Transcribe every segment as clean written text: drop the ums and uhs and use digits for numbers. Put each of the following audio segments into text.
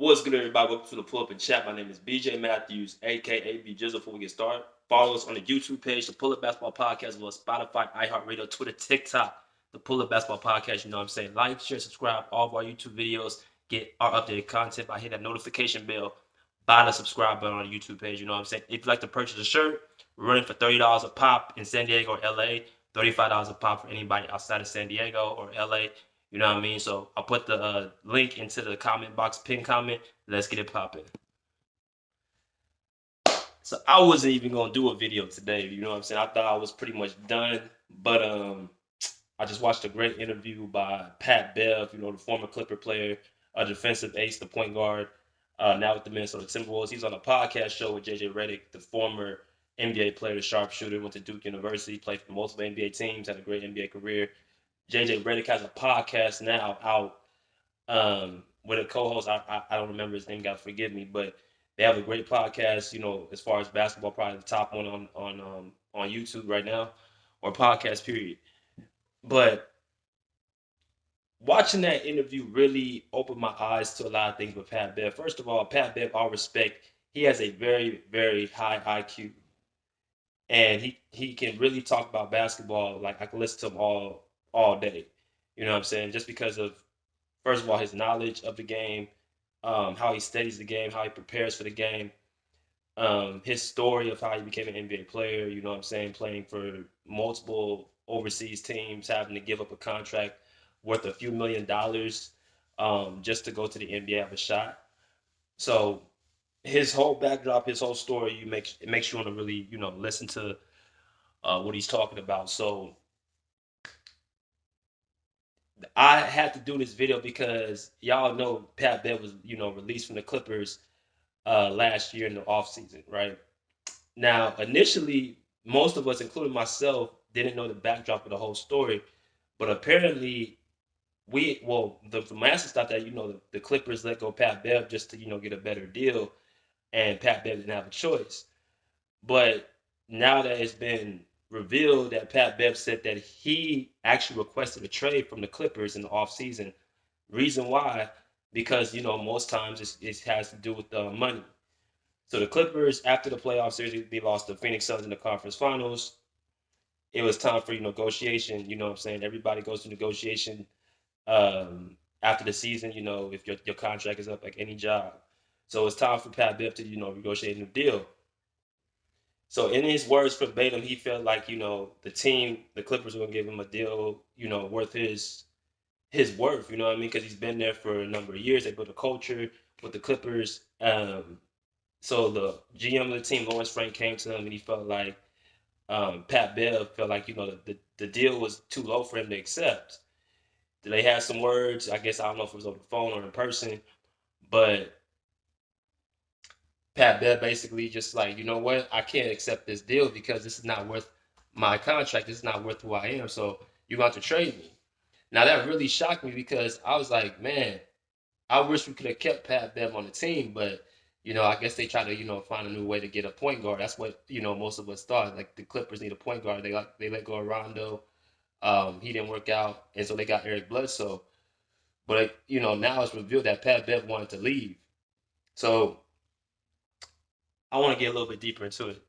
What's good, everybody? Welcome to the Pull Up and Chat. My name is BJ Mathews, aka B Jizzle. Before we get started, follow us on the YouTube page, the Pull Up Basketball Podcast, as well as Spotify, Iheartradio, Twitter, TikTok, the Pull Up Basketball Podcast. You know what I'm saying? Like, share, subscribe, all of our YouTube videos. Get our updated content by hitting that notification bell. Buy the subscribe button on the YouTube page. You know what I'm saying? If you'd like to purchase a shirt, we're running for $30 a pop in San Diego or LA, $35 a pop for anybody outside of San Diego or LA. You know what I mean? So I'll put the link into the comment box, pin comment. Let's get it popping. So I wasn't even gonna do a video today. You know what I'm saying? I thought I was pretty much done, but I just watched a great interview by Pat Bev. You know, the former Clipper player, a defensive ace, the point guard, now with the Minnesota Timberwolves. He's on a podcast show with JJ Redick, the former NBA player, the sharpshooter, went to Duke University, played for multiple NBA teams, had a great NBA career. JJ Redick has a podcast now out with a co-host. I don't remember his name. God forgive me, but they have a great podcast. You know, as far as basketball, probably the top one on YouTube right now, or podcast period. But watching that interview really opened my eyes to a lot of things with Pat Bev. First of all, Pat Bev, all respect, he has a very, very high IQ, and he can really talk about basketball. Like I can listen to him all day. You know what I'm saying? Just because of, first of all, his knowledge of the game, how he studies the game, how he prepares for the game, his story of how he became an NBA player. You know what I'm saying? Playing for multiple overseas teams, having to give up a contract worth a few $1,000,000 just to go to the NBA have a shot. So his whole backdrop, his whole story, it makes you want to really listen to what he's talking about. So I had to do this video because y'all know Pat Bev was released from the Clippers last year in the offseason, right? Now, initially, most of us, including myself, didn't know the backdrop of the whole story, but apparently the masses thought that the Clippers let go Pat Bev just to get a better deal, and Pat Bev didn't have a choice. But now that it's been revealed that Pat Bev said that he actually requested a trade from the Clippers in the offseason. Reason why? Because most times it has to do with money. So the Clippers, after the playoff series, they lost to Phoenix Suns in the conference finals. It was time for negotiation. You know what I'm saying? Everybody goes to negotiation after the season. If your contract is up, like any job. So it's time for Pat Bev to negotiate a new deal. So in his words verbatim, he felt like the Clippers were gonna give him a deal worth his worth. You know what I mean? Because he's been there for a number of years. They built a culture with the Clippers. So the GM of the team, Lawrence Frank, came to him and he felt like Pat Bev felt like the deal was too low for him to accept. They had some words. I guess I don't know if it was over the phone or in person, but Pat Bev basically just like, you know what, I can't accept this deal because this is not worth my contract. This is not worth who I am. So you're going to trade me. Now that really shocked me because I was like, man, I wish we could have kept Pat Bev on the team, but I guess they try to find a new way to get a point guard. That's what most of us thought. Like the Clippers need a point guard. They let go of Rondo. He didn't work out, and so they got Eric Bledsoe. But now it's revealed that Pat Bev wanted to leave. So I want to get a little bit deeper into it.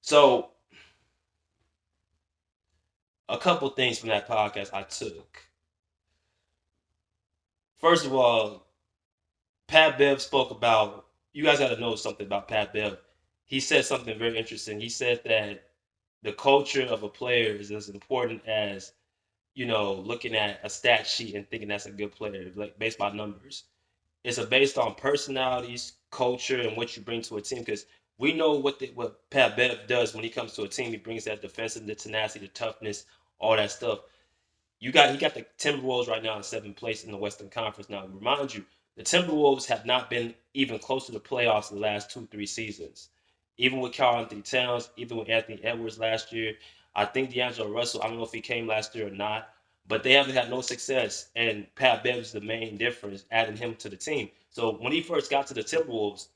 So a couple things from that podcast I took. First of all, Pat Bev spoke about, you guys got to know something about Pat Bev. He said something very interesting. He said that the culture of a player is as important as, looking at a stat sheet and thinking that's a good player, like based by numbers. It's based on personalities, culture, and what you bring to a team. Because we know what Pat Bev does when he comes to a team. He brings that defensive, the tenacity, the toughness, all that stuff. He got the Timberwolves right now in seventh place in the Western Conference. Now, remind you, the Timberwolves have not been even close to the playoffs in the last 2-3 seasons. Even with Karl-Anthony Towns, even with Anthony Edwards last year. I think D'Angelo Russell, I don't know if he came last year or not, but they haven't had no success. And Pat Bev is the main difference, adding him to the team. So when he first got to the Timberwolves,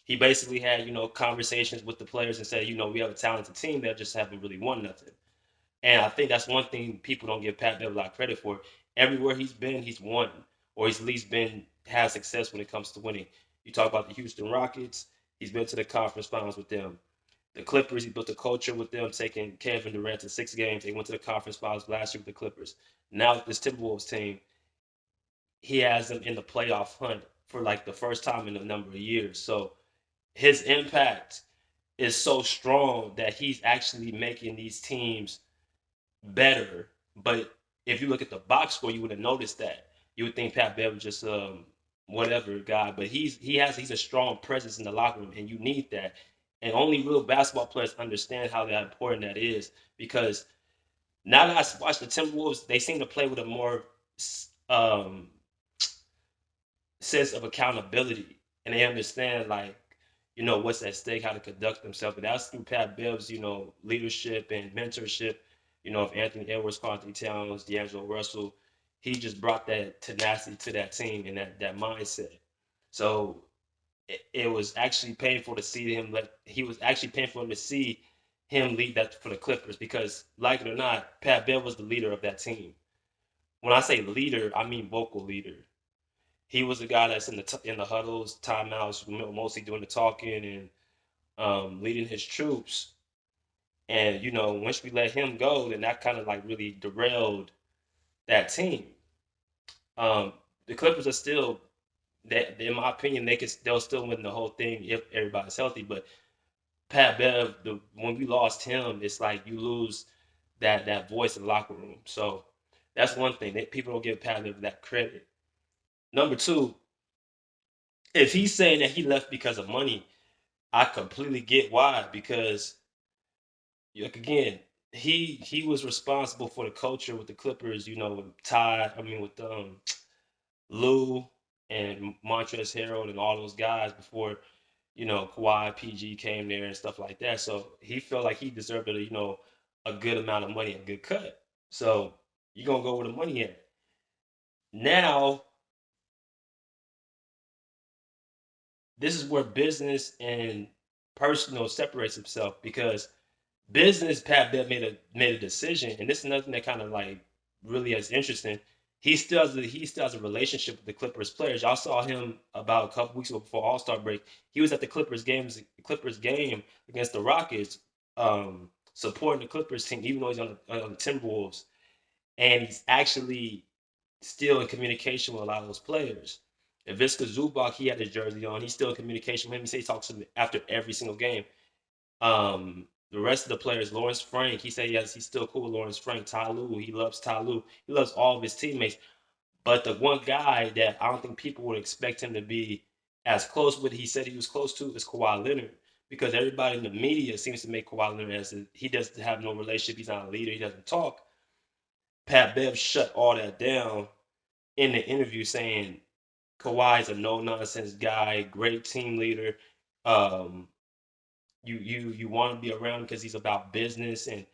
he basically had, conversations with the players and said, we have a talented team that just haven't really won nothing. And I think that's one thing people don't give Pat Bev a lot of credit for. Everywhere he's been, he's won. or he's at least been has success when it comes to winning. You talk about the Houston Rockets. He's been to the conference finals with them. The Clippers, he built a culture with them, taking Kevin Durant to 6 games. They went to the conference finals last year with the Clippers. Now with this Timberwolves team, he has them in the playoff hunt for like the first time in a number of years. So his impact is so strong that he's actually making these teams better. But if you look at the box score, you would have noticed that. You would think Pat Bev was just whatever guy, but he's a strong presence in the locker room, and you need that. And only real basketball players understand how that important that is, because now that I watch the Timberwolves, they seem to play with a more um, sense of accountability, and they understand like what's at stake, how to conduct themselves. And that's through Pat Bev's leadership and mentorship. Of Anthony Edwards, Carlton Towns, D'Angelo Russell, he just brought that tenacity to that team and that mindset. So it was actually painful to see him. He was actually painful to see him lead that for the Clippers, because, like it or not, Pat Bev was the leader of that team. When I say leader, I mean vocal leader. He was the guy that's in the huddles, timeouts, mostly doing the talking and leading his troops. And once we let him go, then that kind of like really derailed that team. The Clippers are still, that in my opinion, they'll still win the whole thing if everybody's healthy. But Pat Bev, when we lost him, it's like you lose that voice in the locker room. So that's one thing that people don't give Pat Bev that credit. Number two, if he's saying that he left because of money, I completely get why. Because like again, he was responsible for the culture with the Clippers. With with Lou and Montrezl Harrell and all those guys before Kawhi, PG came there and stuff like that. So he felt like he deserved a good amount of money, a good cut. So you're gonna go where the money at. Now this is where business and personal separates himself, because business, Pat Bev made a decision, and this is nothing that kind of like really is interesting. He still has a relationship with the Clippers players. Y'all saw him about a couple weeks before All-Star break. He was at the Clippers game against the Rockets, supporting the Clippers team, even though he's on the Timberwolves, and he's actually still in communication with a lot of those players. If Viska Zubac, he had his jersey on, he's still in communication with him. He says he talks to him after every single game. The rest of the players, Lawrence Frank, he said yes, he's still cool with Lawrence Frank. Ty Lue, he loves Ty Lue. He loves all of his teammates. But the one guy that I don't think people would expect him to be as close with, he said he was close to, is Kawhi Leonard. Because everybody in the media seems to make Kawhi Leonard he doesn't have no relationship. He's not a leader. He doesn't talk. Pat Bev shut all that down in the interview, saying Kawhi is a no nonsense guy, great team leader. Um, you want to be around because he's about business and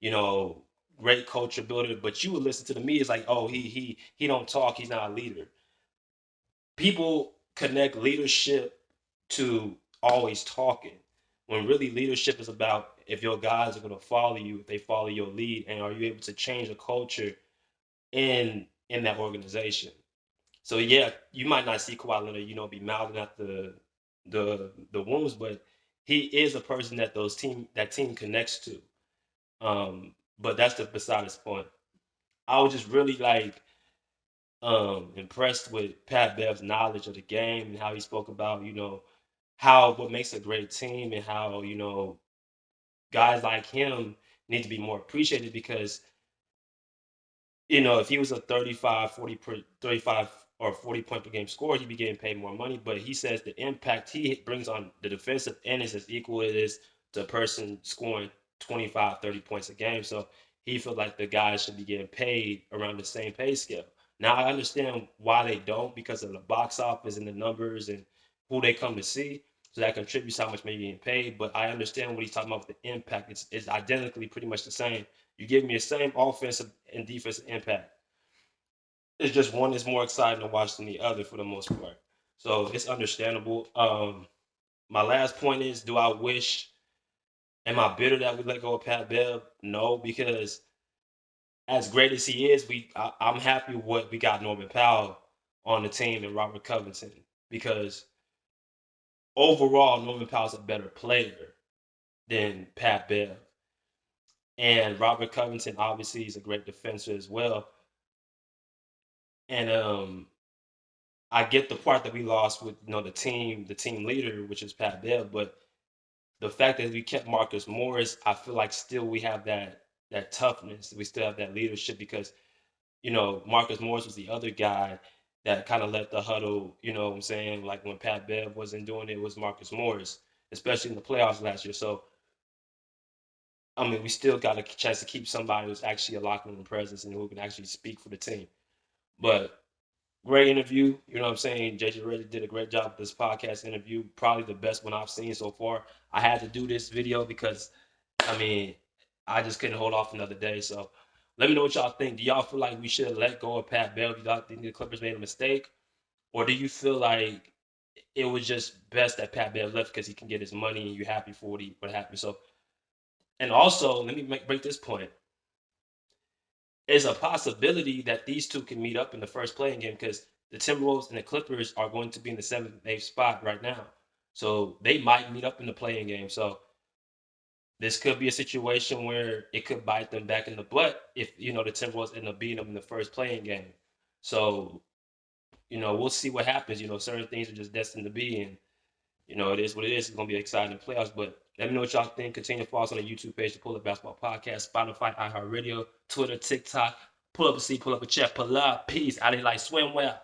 you know great culture builder. But you would listen to the media, it's like, oh, he don't talk, he's not a leader. People connect leadership to always talking, when really leadership is about if your guys are going to follow you, if they follow your lead, and are you able to change the culture in that organization. So yeah, you might not see Kawhi Leonard, be mouthing at the wounds, but he is a person that team connects to. But that's the beside his point. I was just really like impressed with Pat Bev's knowledge of the game and how he spoke about, how what makes a great team, and how, guys like him need to be more appreciated, because if he was a 35 or 40 point per game scorer, he'd be getting paid more money. But he says the impact he brings on the defensive end is as equal as it is to a person scoring 25, 30 points a game. So he feels like the guys should be getting paid around the same pay scale. Now I understand why they don't, because of the box office and the numbers and who they come to see. So that contributes how much they're getting paid. But I understand what he's talking about with the impact. It's identically pretty much the same. You give me the same offensive and defensive impact. It's just one is more exciting to watch than the other for the most part. So it's understandable. My last point is: do I wish? Am I bitter that we let go of Pat Bev? No, because as great as he is, I'm happy with what we got Norman Powell on the team than Robert Covington because overall Norman Powell's a better player than Pat Bev. And Robert Covington obviously is a great defender as well. And I get the part that we lost with the team leader, which is Pat Bev, but the fact that we kept Marcus Morris, I feel like still we have that toughness. We still have that leadership because Marcus Morris was the other guy that kind of led the huddle. You know what I'm saying? Like when Pat Bev wasn't doing it, it was Marcus Morris, especially in the playoffs last year. So I mean, we still got a chance to keep somebody who's actually a locker room presence and who can actually speak for the team. But great interview. You know what I'm saying? JJ Reddy did a great job with this podcast interview. Probably the best one I've seen so far. I had to do this video because, I mean, I just couldn't hold off another day. So let me know what y'all think. Do y'all feel like we should have let go of Pat Bev? Do y'all think the Clippers made a mistake? Or do you feel like it was just best that Pat Bev left because he can get his money and you're happy for what happened? So, and also, let me break this point. There's a possibility that these two can meet up in the first playing game because the Timberwolves and the Clippers are going to be in the 7th and 8th spot right now. So they might meet up in the playing game. So this could be a situation where it could bite them back in the butt if, the Timberwolves end up beating them in the first playing game. So, we'll see what happens. Certain things are just destined to be. And, it is what it is. It's going to be exciting playoffs. But let me know what y'all think. Continue to follow us on the YouTube page, the Pull Up Basketball Podcast, Spotify, Iheartradio, Twitter, TikTok. Pull up a seat, pull up a chair, pull up. Peace. I didn't like swimwear.